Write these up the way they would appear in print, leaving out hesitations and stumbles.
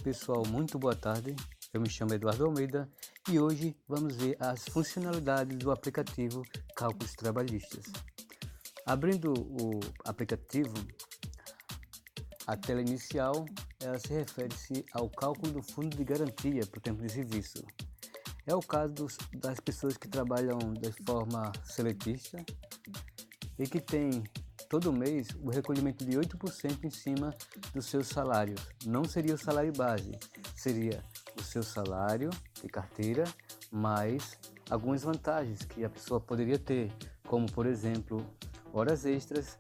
pessoal, muito boa tarde. Eu me chamo Eduardo Almeida e hoje vamos ver as funcionalidades do aplicativo Cálculos Trabalhistas. Abrindo o aplicativo, a tela inicial ela se refere-se ao cálculo do fundo de garantia por tempo de serviço. É o caso das pessoas que trabalham de forma seletista e que têm todo mês o recolhimento de 8% em cima dos seus salários. Não seria o salário base, seria o seu salário de carteira, mais algumas vantagens que a pessoa poderia ter, como por exemplo, horas extras,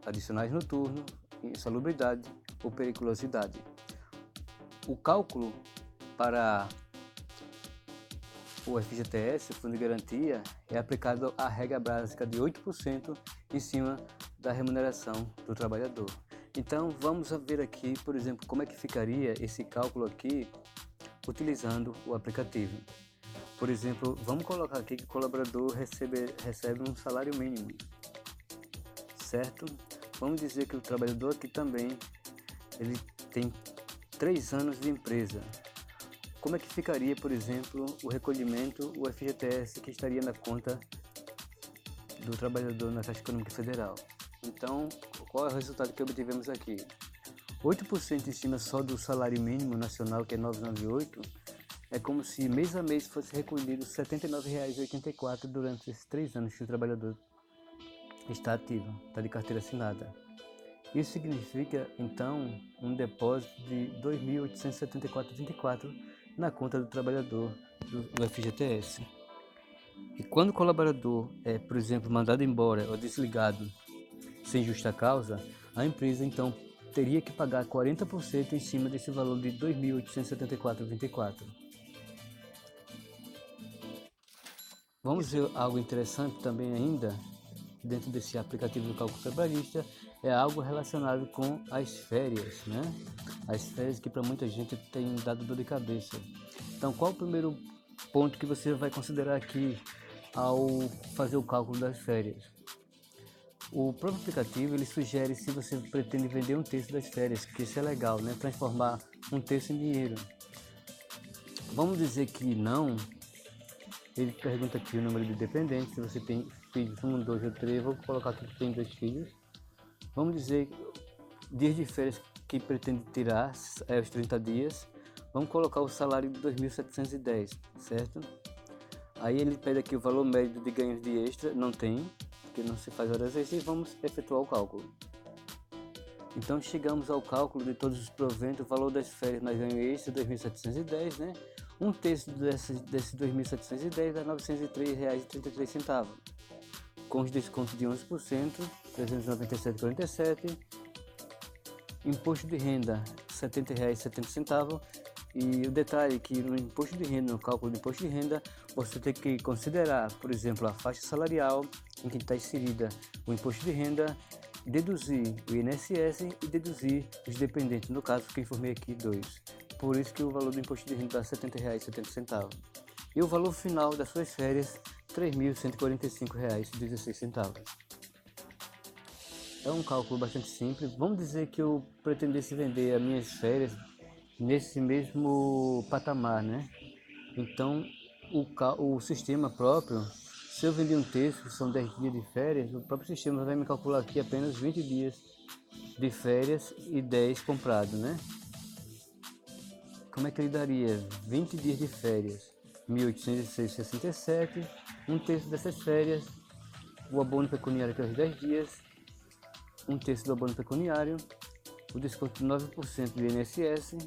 adicionais noturnos, insalubridade ou periculosidade. O cálculo para o FGTS, o Fundo de Garantia, é aplicado a regra básica de 8% em cima da remuneração do trabalhador. Então vamos ver aqui, por exemplo, como é que ficaria esse cálculo aqui utilizando o aplicativo. Por exemplo, vamos colocar aqui que o colaborador recebe um salário mínimo, certo? Vamos dizer que o trabalhador aqui também ele tem 3 anos de empresa. Como é que ficaria, por exemplo, o recolhimento, o FGTS que estaria na conta do trabalhador na Caixa Econômica Federal? Então, qual é o resultado que obtivemos aqui? 8% em cima só do salário mínimo nacional, que é 998, é como se mês a mês fosse recolhido R$ 79,84 durante esses 3 anos que o trabalhador está ativo, está de carteira assinada. Isso significa, então, um depósito de R$ 2.874,24 na conta do trabalhador do FGTS. E quando o colaborador é, por exemplo, mandado embora ou desligado sem justa causa, a empresa, então, teria que pagar 40% em cima desse valor de R$ 2.874,24. Vamos ver algo interessante também ainda, dentro desse aplicativo do cálculo trabalhista, é algo relacionado com as férias, né? As férias que para muita gente tem dado dor de cabeça. Então, qual o primeiro ponto que você vai considerar aqui ao fazer o cálculo das férias? O próprio aplicativo ele sugere se você pretende vender um terço das férias, que isso é legal, né? Transformar um terço em dinheiro. Vamos dizer que não. Ele pergunta aqui o número de dependentes, se você tem filhos 1, 2 ou 3, vou colocar aqui que tem 2 filhos. Vamos dizer dias de férias que pretende tirar, é os 30 dias. Vamos colocar o salário de 2.710, certo? Aí ele pede aqui o valor médio de ganhos de extra, não tem, porque não se faz horas extras, e vamos efetuar o cálculo. Então chegamos ao cálculo de todos os proventos, o valor das férias nós ganhos extra, 2.710, né? Um terço desse 2.710 dá R$ 903,33, com os descontos de 11%, R$ 397,47, imposto de renda R$ 70,70, e o detalhe é que no imposto de renda, no cálculo do imposto de renda, você tem que considerar, por exemplo, a faixa salarial em que está inserida o imposto de renda, deduzir o INSS e deduzir os dependentes, no caso que eu informei aqui 2. Por isso que o valor do imposto de renda dá R$ 70,70. E o valor final das suas férias, R$ 3.145,16. É um cálculo bastante simples. Vamos dizer que eu pretendesse vender as minhas férias nesse mesmo patamar, né? Então, o sistema próprio, se eu vender um terço, que são 10 dias de férias, o próprio sistema vai me calcular aqui apenas 20 dias de férias e 10 comprados, né? Como é que ele daria? 20 dias de férias, 1.806,67, um terço dessas férias, o abono pecuniário que é os 10 dias, um terço do abono pecuniário, o desconto de 9% do INSS,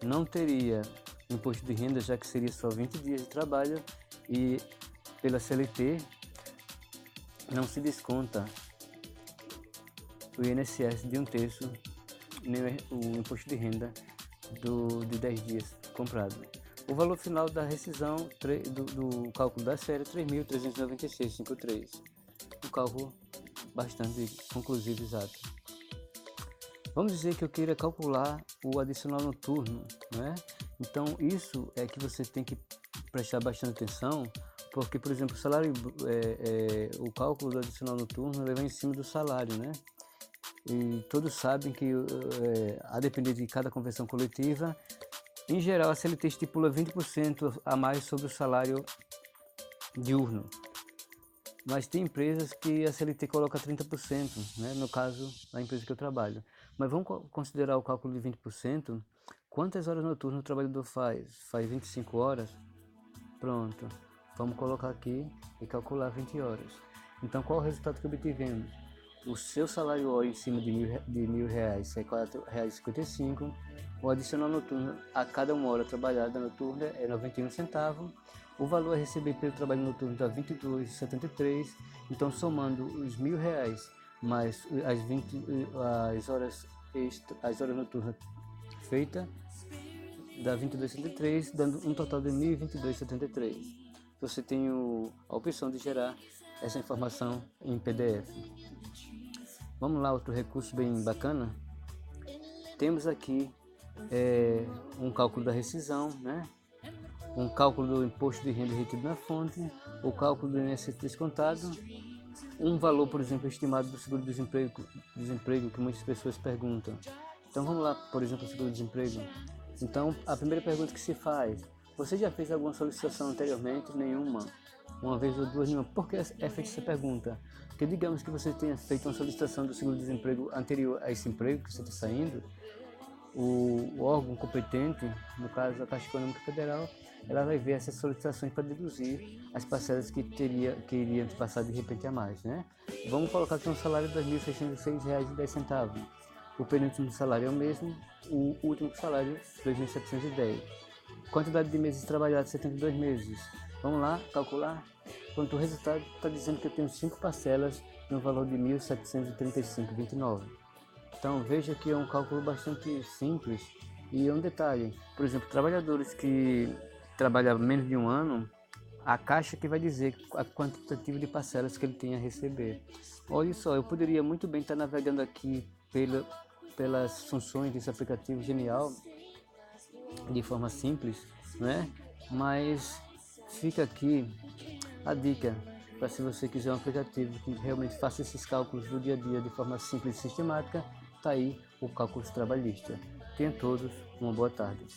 não teria imposto de renda, já que seria só 20 dias de trabalho, e pela CLT não se desconta o INSS de um terço, nem o imposto de renda de 10 dias comprado. O valor final da rescisão do cálculo da série é 3.396,53. Um cálculo bastante conclusivo e exato. Vamos dizer que eu queira calcular o adicional noturno, né? Então isso é que você tem que prestar bastante atenção, porque, por exemplo, o salário, o cálculo do adicional noturno leva em cima do salário, né? e todos sabem que, a depender de cada convenção coletiva, em geral a CLT estipula 20% a mais sobre o salário diurno. Mas tem empresas que a CLT coloca 30%, né? No caso, a empresa que eu trabalho. Mas vamos considerar o cálculo de 20%. Quantas horas noturnas o trabalhador faz? Faz 25 horas? Pronto. Vamos colocar aqui e calcular 20 horas. Então, qual é o resultado que obtivemos? O seu salário hora em cima de mil reais é R$ 4,55. O adicional noturno a cada 1 hora trabalhada noturna é 91 centavos. O valor a receber pelo trabalho noturno dá R$ 22,73. Então, somando os R$ 1.000 mais as horas noturnas feitas, dá 22,73, dando um total de 1.022,73. Você tem a opção de gerar essa informação em PDF. Vamos lá, outro recurso bem bacana. Temos aqui um cálculo da rescisão, né? Um cálculo do imposto de renda retido na fonte, o cálculo do INSS descontado, um valor, por exemplo, estimado do seguro-desemprego, que muitas pessoas perguntam. Então vamos lá, por exemplo, o seguro-desemprego. Então a primeira pergunta que se faz: você já fez alguma solicitação anteriormente? Nenhuma. Uma vez ou duas, nenhuma. Por que é feita essa pergunta? Porque digamos que você tenha feito uma solicitação do seguro-desemprego anterior a esse emprego que você está saindo, o órgão competente, no caso a Caixa Econômica Federal, ela vai ver essas solicitações para deduzir as parcelas que iriam passar de repente a mais, né? Vamos colocar aqui um salário de R$ 2.606,10. O penúltimo salário é o mesmo, o último salário R$ 2.710. Quantidade de meses trabalhados, 72 meses. Vamos lá, calcular. Quanto o resultado está dizendo que eu tenho 5 parcelas no valor de R$ 1.735,29. Então veja que é um cálculo bastante simples. E um detalhe, por exemplo, trabalhadores que trabalham menos de um ano, a Caixa que vai dizer a quantitativa de parcelas que ele tem a receber. Olha só, eu poderia muito bem estar navegando aqui pelas funções desse aplicativo genial, de forma simples, né? Mas fica aqui a dica para, se você quiser um aplicativo que realmente faça esses cálculos do dia a dia de forma simples e sistemática, tá aí o cálculo trabalhista. Tenham todos uma boa tarde.